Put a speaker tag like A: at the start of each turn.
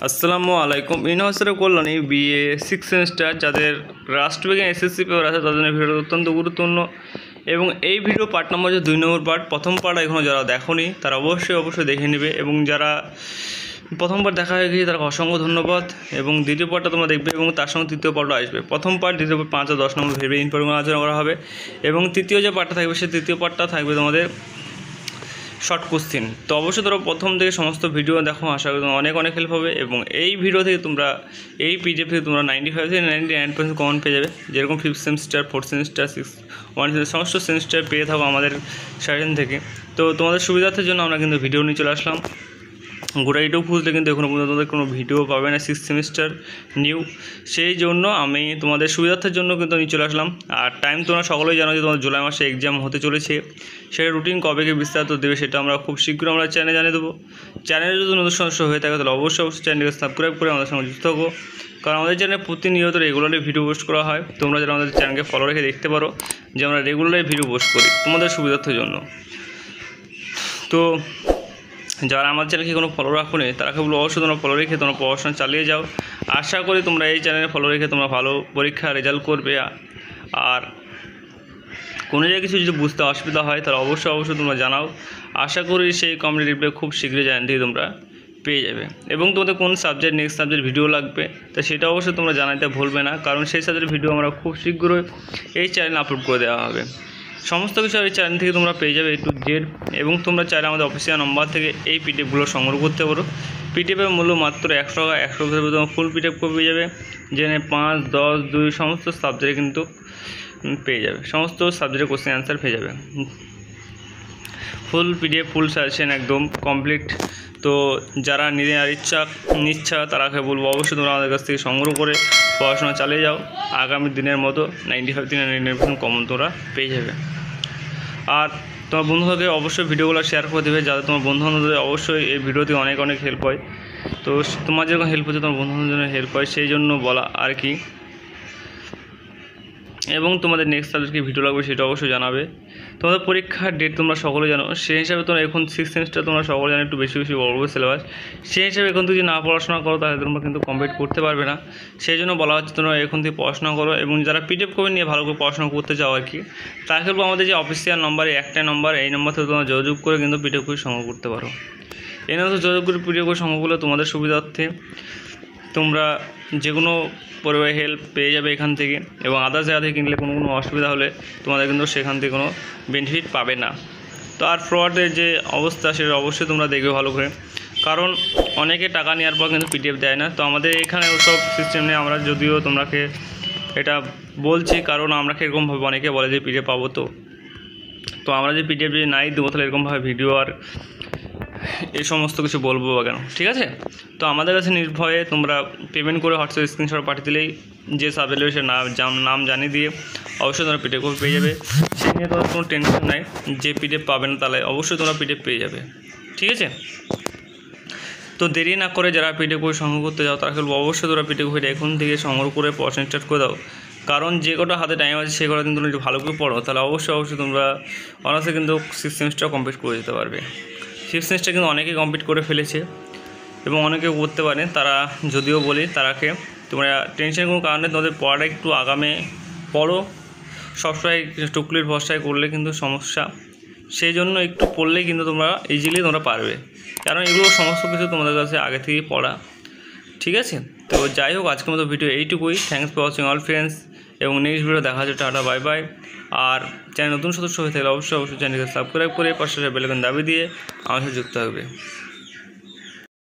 A: আসসালামু আলাইকুম। University Kalyani BA 6 semester যাদের রাষ্ট্রবিজ্ঞান এসএসসি পেপার আছে তাদের জন্য ভিডিওটা অত্যন্ত গুরুত্বপূর্ণ এবং এই ভিডিও পার্ট নম্বর যে 2 নম্বর পার্ট। প্রথম পার্ট এখনও যারা দেখোনি তারা অবশ্যই দেখে নেবে এবং যারা প্রথমবার দেখা হয়ে গেছে তারা অসংখ্য ধন্যবাদ এবং দ্বিতীয় পার্টটা তোমরা দেখবে এবং তার সঙ্গে তৃতীয় পার্টও আসবে। প্রথম পার্ট, দ্বিতীয় পার্ট 5 আর 10 নম্বর ভেবে ইনফরমেশন আলোচনা করা হবে এবং তৃতীয় যে পার্টটা থাকবে সেই তৃতীয় পার্টটা থাকবে তোমাদের শর্ট কোশ্চেন। তো অবশ্যই তোমরা প্রথম থেকে সমস্ত ভিডিও দেখো, আশা করি তোমার অনেক হেল্প হবে এবং এই ভিডিও থেকে তোমরা এই পিডিএফ থেকে তোমরা 95 থেকে 99% কমন পেয়ে যাবে। যেরকম 5th semester, 4th semester, 6th 1 সমস্ত সেমিস্টার পেয়ে থাকো আমাদের সাইডেন থেকে। তো তোমাদের সুবিধার্থের জন্য আমরা কিন্তু ভিডিও নিয়ে চলে আসলাম। গোটা ইউটিউব খুঁজলে কিন্তু এখনও পর্যন্ত তোমাদের কোনো ভিডিও পাবে না 6th সেমিস্টার নিউ। সেই জন্য আমি তোমাদের সুবিধার্থের জন্য কিন্তু নিয়ে চলে আসলাম। আর টাইম তোমরা সকলেই জানো যে তোমাদের জুলাই মাসে এক্সাম হতে চলেছে, সেটা রুটিন কবে কি বিস্তারিত দেবে সেটা আমরা খুব শীঘ্রই আমরা চ্যানেলে জানিয়ে দেবো। চ্যানেলে যদি নতুন সদস্য হয়ে থাকে তাহলে অবশ্যই চ্যানেলকে সাবস্ক্রাইব করে আমাদের সঙ্গে যুক্ত থাকো, কারণ আমাদের চ্যানেলে প্রতিনিয়ত রেগুলারলি ভিডিও পোস্ট করা হয়। তোমরা যারা আমাদের চ্যানেলকে ফলো রেখে দেখতে পারো যে আমরা রেগুলারলি ভিডিও পোস্ট করি তোমাদের সুবিধার্থের জন্য। তো যারা আমার চ্যানেলকে কোনো ফলো রাখোনি তারা কেবল অবশ্যই তোমরা ফলো রেখে তোমরা পড়াশোনা চালিয়ে যাও। আশা করি তোমরা এই চ্যানেলে ফলো রেখে তোমরা ভালো পরীক্ষা রেজাল্ট করবে। আর কোনো জায়গায় কিছু যদি বুঝতে অসুবিধা হয় তাহলে অবশ্যই তোমরা জানাও। আশা করি সেই কমেন্ট রিপ্লাই খুব শীঘ্রই জানিয়ে তোমরা পেয়ে যাবে এবং তোমাদের কোন সাবজেক্ট নেক্সট সাবজেক্ট ভিডিও লাগবে তা সেটা অবশ্যই তোমরা জানাতে ভুলবে না, কারণ সেই সাবজেক্টের ভিডিও আমরা খুব শীঘ্রই এই চ্যানেলে আপলোড করে দেওয়া হবে। সমস্ত কিছু এই চ্যানেল থেকে তোমরা পেয়ে যাবে A to Z এবং তোমরা চাইলে আমাদের অফিসিয়াল নম্বর থেকে এই পিডিএফগুলো সংগ্রহ করতে পারো। পিডিএফের মূল্য মাত্র 100 টাকা। 100 টাকা তোমার ফুল পিডিএফ পেয়ে যাবে, যেখানে 5, 10, 2 সমস্ত সাবজেক্টে কিন্তু পেয়ে যাবে, সমস্ত সাবজেক্টের কোশ্চেন অ্যান্সার পেয়ে যাবে। ফুল পিডিএফ, ফুল সাজেশন একদম কমপ্লিট। তো যারা নিচ্ছা তারাকে বলবো অবশ্যই তোমরা আমাদের কাছ থেকে সংগ্রহ করে পড়াশোনা চালিয়ে যাও। আগামী দিনের মতো 95 থেকে 99% কমন তোমরা পেয়ে যাবে। আর তোমার বন্ধুদেরকে অবশ্যই ভিডিওগুলো শেয়ার করে দেবে, যাতে তোমার বন্ধুবান্ধবদের অবশ্যই এই ভিডিওতে অনেক হেল্প হয়। তো তোমার যেরকম হেল্প হচ্ছে তোমার বন্ধুবান্ধবদের জন্য হেল্প হয়, সেই জন্য বলা আর কি। এবং তোমাদের নেক্সট সাবজেক্ট কি ভিডিও লাগবে সেটা অবশ্যই জানাবে। তোমাদের পরীক্ষার ডেট তোমরা সকলে জানো, সেই হিসাবে তোমরা এখন 6th সেমিস্টার তোমরা সকলে জানো একটু বেশি বড় সিলেবাস। সেই হিসাবে এখন যদি না পড়াশোনা করো তাহলে তোমরা কিন্তু কমপ্লিট করতে পারবে না। সেই জন্য বলা হচ্ছে তোমরা এখন থেকে পড়াশোনা করো এবং যারা পিডিএফ কপি নিয়ে ভালো করে পড়াশোনা করতে চাও আর কি, তাকে বলবো আমাদের যে অফিসিয়াল নম্বরে একটা নম্বর, এই নম্বর থেকে তোমরা যোগাযোগ করে কিন্তু পিডিএফ কপি সংগ্রহ করতে পারো। এই নম্বর যোগাযোগ করে পিডিএফ কপি সংগ্রহ করলে তোমাদের সুবিধার্থে তোমরা যে কোনো পরিবারের হেল্প পেয়ে যাবে এখান থেকে এবং আদার্স জায়গা থেকে কিনলে কোনো অসুবিধা হলে তোমাদের কিন্তু সেখান থেকে কোনো বেনিফিট পাবে না। তো আর ফ্রডের যে অবস্থা সেটা অবশ্যই তোমরা দেখবে ভালো করে, কারণ অনেকে টাকা নেওয়ার পর কিন্তু পিডিএফ দেয় না। তো আমাদের এখানে ওসব সিস্টেম নেই, আমরা যদিও তোমরাকে এটা বলছি কারণ আমরা এরকমভাবে অনেকে বলে যে পিডিএফ পাবো। তো আমরা যে পিডিএফ যদি নাই দেবো তাহলে এরকমভাবে ভিডিও আর এই সমস্ত কিছু বলবো বা কেন, ঠিক আছে? তো আমাদের কাছে নির্ভয়ে তোমরা পেমেন্ট করে হোয়াটসঅ্যাপ স্ক্রিনশট পাঠিয়ে দিলেই যে সাবজেক্ট সে নাম জানিয়ে দিয়ে অবশ্যই তোমরা পিডিএফ পেয়ে যাবে। সেই নিয়ে তোমার কোনো টেনশন নাই যে পিডিএফ পাবে না, তাহলে অবশ্যই তোমরা পিডিএফ পেয়ে যাবে, ঠিক আছে? তো দেরি না করে যারা পিডিএফ করে সংগ্রহ করতে যাও তারা বলবো অবশ্যই তোমরা পিডিএফ করে এখন থেকে সংগ্রহ করে পড়াশোনা স্টার্ট করে দাও, কারণ যে কটা হাতে টাইম আছে সে কটা কিন্তু তোমরা যদি ভালো করে পড়ো তাহলে অবশ্যই তোমরা অনার্সে কিন্তু 6th সেমিস্টার কমপ্লিট করে যেতে পারবে। 6th সেমিস্টার কিন্তু অনেকেই কমপ্লিট করে ফেলেছে এবং অনেকে করতে পারে। তারা যদিও বলি তারাকে তোমরা টেনশনের কোনো কারণে তোমাদের পড়াটা একটু আগামে পড়ো, সবসময় টুকলির ভরসায় করলে কিন্তু সমস্যা। সেই জন্য একটু পড়লেই কিন্তু তোমরা ইজিলি তোমরা পারবে, কারণ এগুলো সমস্ত কিছু তোমাদের কাছে আগে থেকেই পড়া, ঠিক আছে? তো যাই হোক, আজকের মতো ভিডিও এইটুকুই। Thanks for watching all friends এবং নেক্সট ভিডিও দেখা হচ্ছে। Tata, bye bye. আর চ্যানেল নতুন সদস্য হয়ে থাকলে অবশ্যই চ্যানেলকে সাবস্ক্রাইব করে পাশে বেল আইকন দাবি দিয়ে আমার সাথে যুক্ত থাকবে।